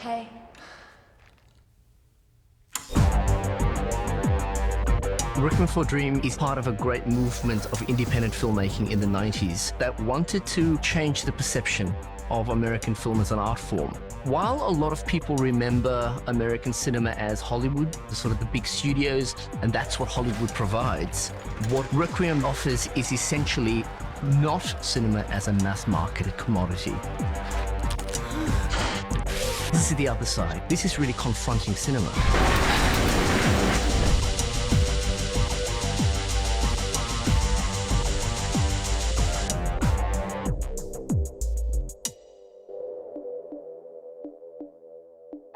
okay? Requiem for a Dream is part of a great movement of independent filmmaking in the 90s that wanted to change the perception of American film as an art form. While a lot of people remember American cinema as Hollywood, the sort of the big studios, and that's what Hollywood provides, what Requiem offers is essentially not cinema as a mass-marketed commodity. This is the other side. This is really confronting cinema.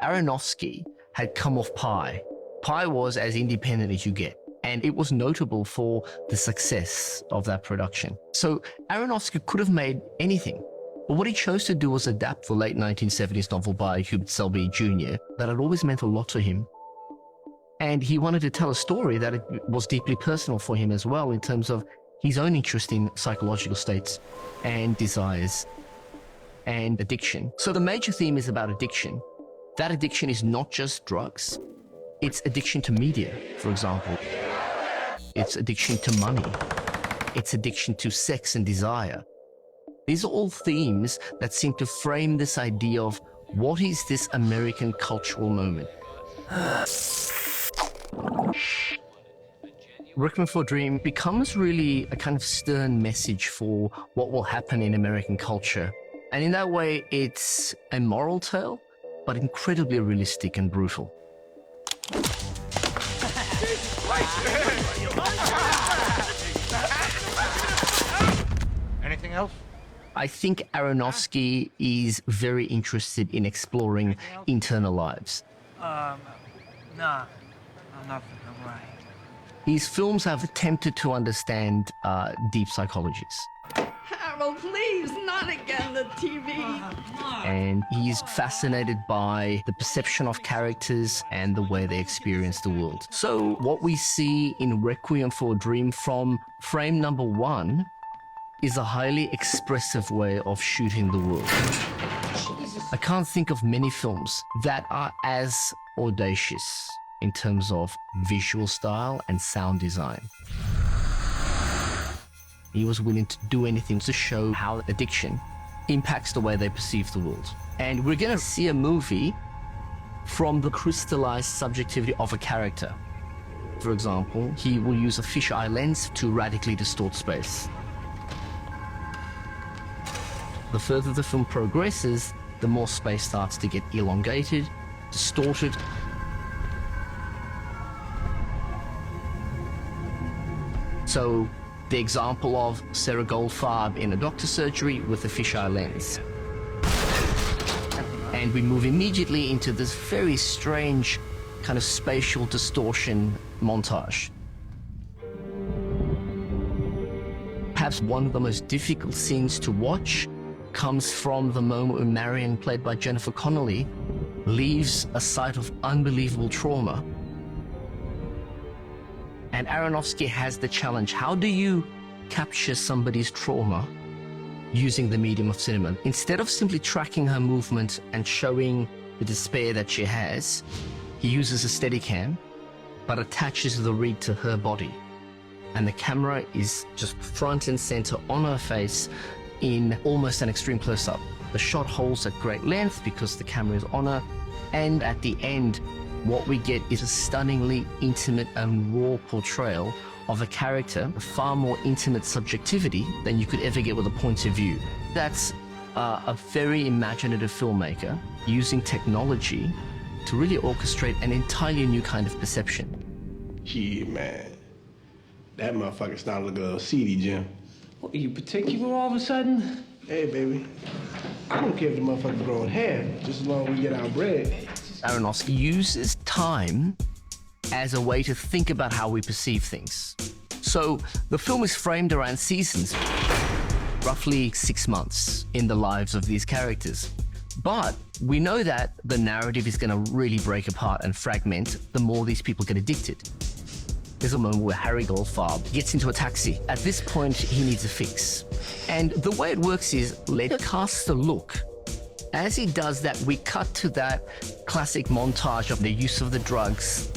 Aronofsky had come off Pi. Pi was as independent as you get, and it was notable for the success of that production. So Aronofsky could have made anything, but what he chose to do was adapt the late 1970s novel by Hubert Selby Jr. that had always meant a lot to him. And he wanted to tell a story that it was deeply personal for him as well in terms of his own interest in psychological states and desires and addiction. So the major theme is about addiction. That addiction is not just drugs. It's addiction to media, for example. It's addiction to money. It's addiction to sex and desire. These are all themes that seem to frame this idea of what is this American cultural moment. Requiem for a Dream becomes really a kind of stern message for what will happen in American culture. And in that way, it's a moral tale, but incredibly realistic and brutal. Anything else? I think Aronofsky is very interested in exploring internal lives. Nah, nothing, I'm right. His films have attempted to understand deep psychologies. Harold, please, not again, the TV. And he's fascinated by the perception of characters and the way they experience the world. So what we see in Requiem for a Dream from frame number one is a highly expressive way of shooting the world. I can't think of many films that are as audacious in terms of visual style and sound design. He was willing to do anything to show how addiction impacts the way they perceive the world. And we're going to see a movie from the crystallized subjectivity of a character. For example, he will use a fisheye lens to radically distort space. The further the film progresses, the more space starts to get elongated, distorted. So the example of Sarah Goldfarb in a doctor's surgery with a fisheye lens. And we move immediately into this very strange kind of spatial distortion montage. Perhaps one of the most difficult scenes to watch comes from the moment when Marion, played by Jennifer Connelly, leaves a site of unbelievable trauma. And Aronofsky has the challenge: how do you capture somebody's trauma using the medium of cinema? Instead of simply tracking her movement and showing the despair that she has, he uses a Steadicam, but attaches the rig to her body. And the camera is just front and center on her face in almost an extreme close-up. The shot holds at great length because the camera is on her, and at the end, what we get is a stunningly intimate and raw portrayal of a character, a far more intimate subjectivity than you could ever get with a point of view. That's a very imaginative filmmaker using technology to really orchestrate an entirely new kind of perception. Yeah, man. That motherfucker started looking a little seedy, Jim. What, are you particular all of a sudden? Hey, baby. I don't care if the motherfucker's growing hair, just as long as we get our bread. Aronofsky uses time as a way to think about how we perceive things. So the film is framed around seasons, roughly 6 months in the lives of these characters. But we know that the narrative is going to really break apart and fragment the more these people get addicted. There's a moment where Harry Goldfarb gets into a taxi. At this point, he needs a fix. And the way it works is, let her cast a look As he does that, we cut to that classic montage of the use of the drugs.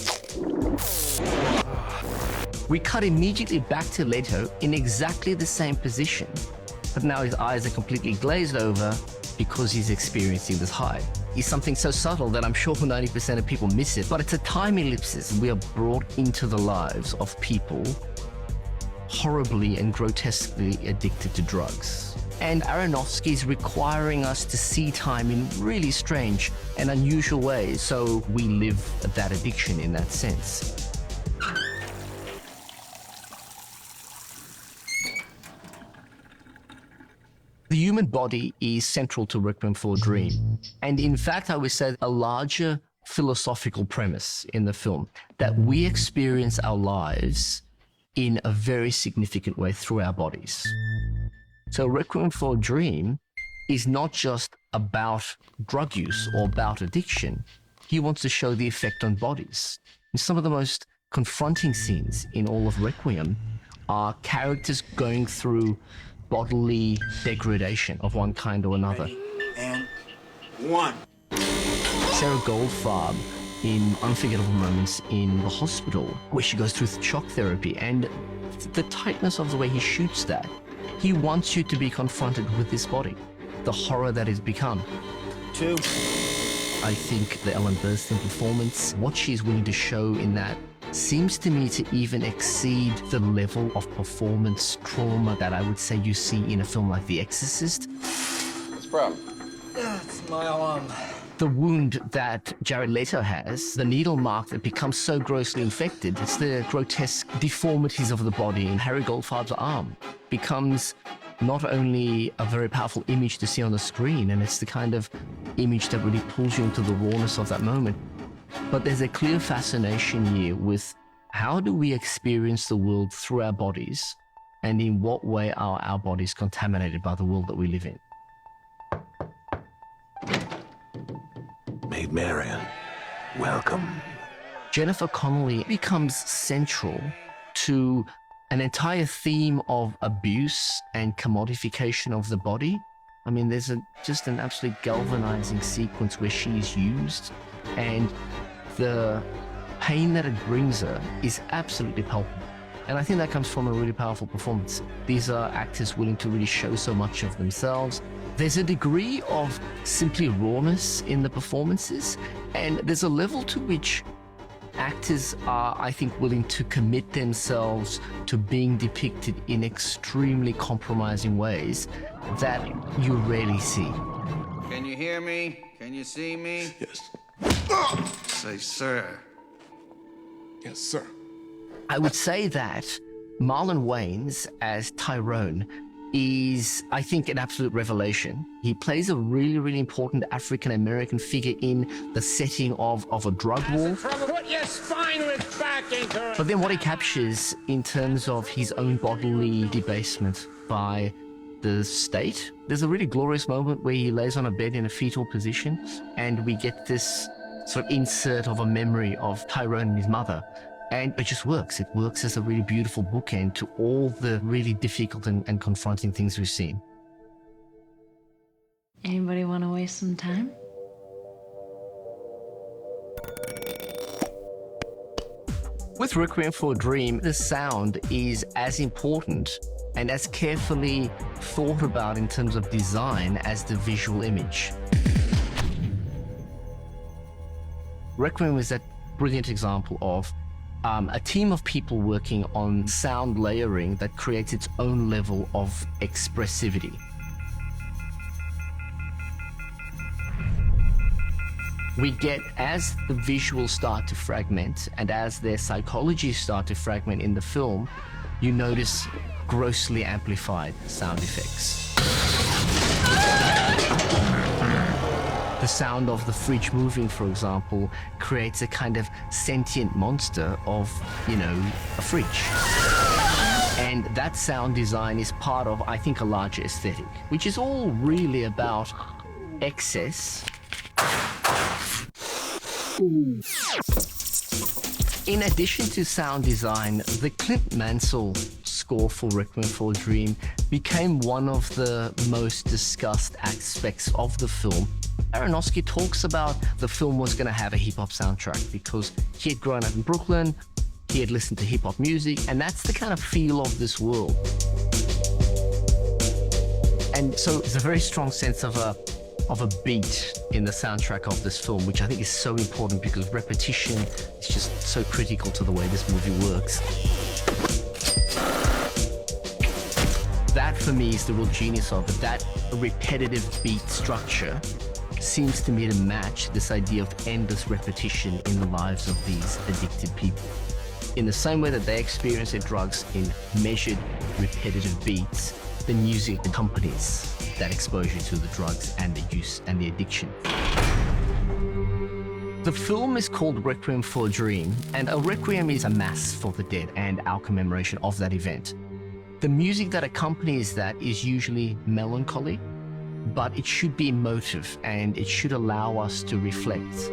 We cut immediately back to Leto in exactly the same position, but now his eyes are completely glazed over because he's experiencing this high. It's something so subtle that I'm sure 90% of people miss it, but it's a time ellipsis. We are brought into the lives of people horribly and grotesquely addicted to drugs. And Aronofsky is requiring us to see time in really strange and unusual ways, so we live that addiction in that sense. The human body is central to Requiem for a Dream. And in fact, I would say a larger philosophical premise in the film, that we experience our lives in a very significant way through our bodies. So Requiem for a Dream is not just about drug use or about addiction. He wants to show the effect on bodies. And some of the most confronting scenes in all of Requiem are characters going through bodily degradation of one kind or another. And one. Sarah Goldfarb in Unforgettable Moments in the hospital, where she goes through shock therapy, and the tightness of the way he shoots that. He wants you to be confronted with this body, the horror that it's become. Two. I think the Ellen Burstyn performance, what she's willing to show in that, seems to me to even exceed the level of performance trauma that I would say you see in a film like The Exorcist. What's the problem? It's my alarm. The wound that Jared Leto has, the needle mark that becomes so grossly infected, it's the grotesque deformities of the body in Harry Goldfarb's arm, becomes not only a very powerful image to see on the screen, and it's the kind of image that really pulls you into the rawness of that moment, but there's a clear fascination here with how do we experience the world through our bodies, and in what way are our bodies contaminated by the world that we live in. Maid Marian, welcome. Jennifer Connelly becomes central to an entire theme of abuse and commodification of the body. I mean, there's just an absolute galvanizing sequence where she's used, and the pain that it brings her is absolutely palpable. And I think that comes from a really powerful performance. These are actors willing to really show so much of themselves. There's a degree of simply rawness in the performances, and there's a level to which actors are, I think, willing to commit themselves to being depicted in extremely compromising ways that you rarely see. Can you hear me? Can you see me? Yes. Say, sir. Yes, sir. I would say that Marlon Wayans as Tyrone is, I think, an absolute revelation. He plays a really, really important African-American figure in the setting of a drug war. Put your spineless back into it. But then what he captures in terms of his own bodily debasement by the state, there's a really glorious moment where he lays on a bed in a fetal position, and we get this sort of insert of a memory of Tyrone and his mother. And it just works. It works as a really beautiful bookend to all the really difficult and confronting things we've seen. Anybody want to waste some time? With Requiem for a Dream, the sound is as important and as carefully thought about in terms of design as the visual image. Requiem is that brilliant example of a team of people working on sound layering that creates its own level of expressivity. We get, as the visuals start to fragment and as their psychologies start to fragment in the film, you notice grossly amplified sound effects. The sound of the fridge moving, for example, creates a kind of sentient monster of, a fridge. And that sound design is part of, I think, a larger aesthetic, which is all really about excess. In addition to sound design, the Clint Mansell score for Requiem for a Dream became one of the most discussed aspects of the film Aronofsky talks about the film was going to have a hip-hop soundtrack because he had grown up in Brooklyn, he had listened to hip-hop music, and that's the kind of feel of this world. And so there's a very strong sense of a beat in the soundtrack of this film, which I think is so important because repetition is just so critical to the way this movie works. That for me is the real genius of it. That repetitive beat structure seems to me to match this idea of endless repetition in the lives of these addicted people. In the same way that they experience their drugs in measured, repetitive beats, the music accompanies that exposure to the drugs and the use and the addiction. The film is called Requiem for a Dream, and a requiem is a mass for the dead and our commemoration of that event. The music that accompanies that is usually melancholy, but it should be emotive and it should allow us to reflect.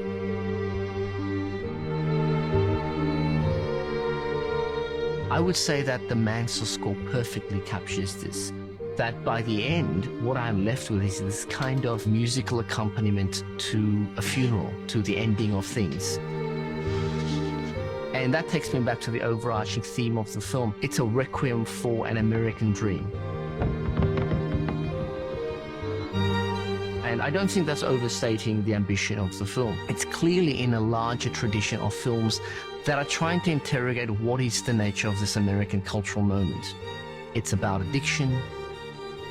I would say that the Mansell score perfectly captures this. That by the end, what I'm left with is this kind of musical accompaniment to a funeral, to the ending of things. And that takes me back to the overarching theme of the film. It's a requiem for an American dream. And I don't think that's overstating the ambition of the film. It's clearly in a larger tradition of films that are trying to interrogate what is the nature of this American cultural moment. It's about addiction,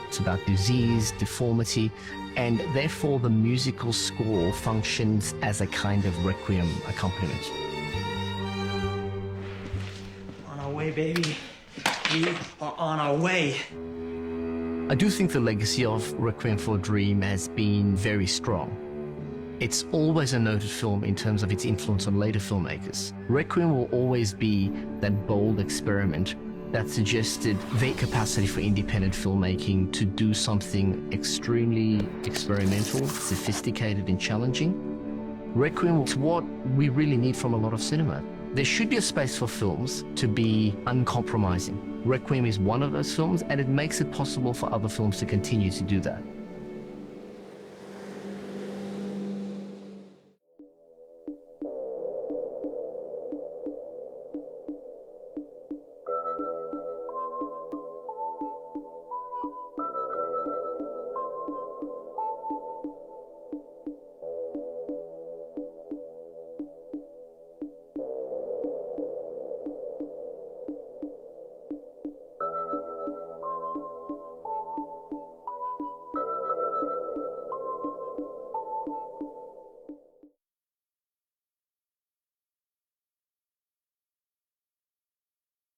it's about disease, deformity, and therefore the musical score functions as a kind of requiem accompaniment. On our way, baby. We are on our way. I do think the legacy of Requiem for a Dream has been very strong. It's always a noted film in terms of its influence on later filmmakers. Requiem will always be that bold experiment that suggested the capacity for independent filmmaking to do something extremely experimental, sophisticated, and challenging. Requiem is what we really need from a lot of cinema. There should be a space for films to be uncompromising. Requiem is one of those films, and it makes it possible for other films to continue to do that.